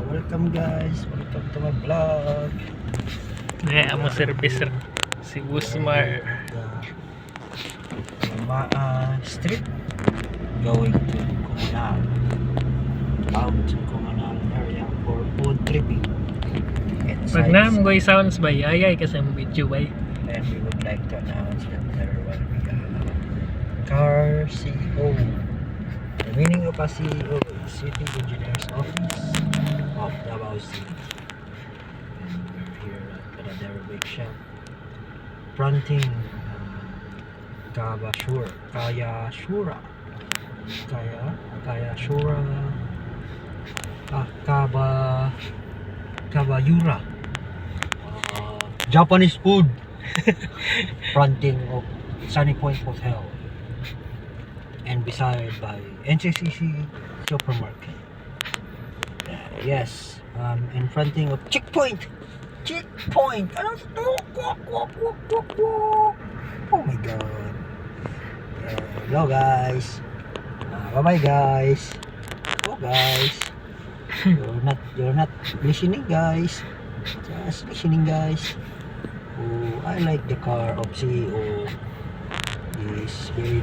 welcome guys, welcome to my vlog. Ngayon mo service si Busmar. Street going to Comunal, out to Comunal area for food tripping. Pag naman goy sounds ba yayay kasi ang video ba? And we would like to announce that there will be a car CEO. The meaning of a CEO is City Engineer's Office of Davao City. And we're here at Paradero Bake Shop, fronting Kaya Shura Kabayura, Japanese food. Fronting of Sunny Point Hotel, and beside by NCCC Supermarket. Yes, in fronting of Checkpoint. Ano to? Oh my god. Hello guys. Bye bye guys. Oh guys. You're not listening guys. Just listening guys. Oh, I like the car of CEO. Is very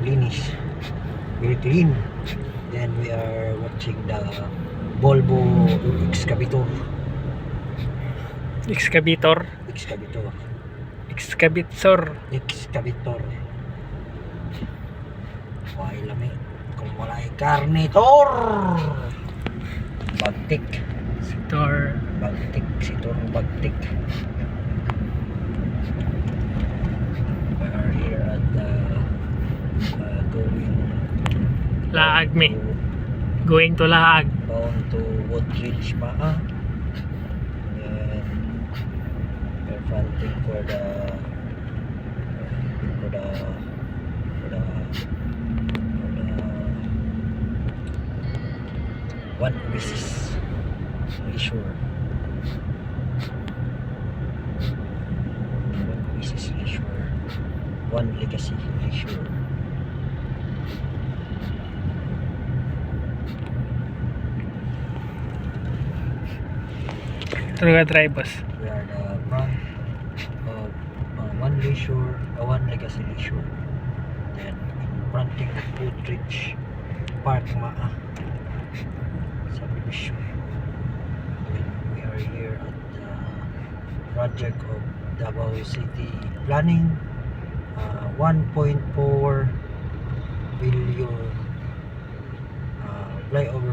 linis, very clean. Then we are watching the Volvo Excavator. Why lami kung wala karnitor. Bagtik. Sitor Bagtik. We are here at the going to Laag. Bound to Woodridge pa. And we're fronting for the One Oasis Leisure. One Oasis Leisure. One Legacy Leisure. Truga drivers. We are the front of One Leisure, One Legacy Leisure. Then fronting of Woodridge Park Maa subdivision. We are here at the project of Davao City planning, 1.4 billion flyover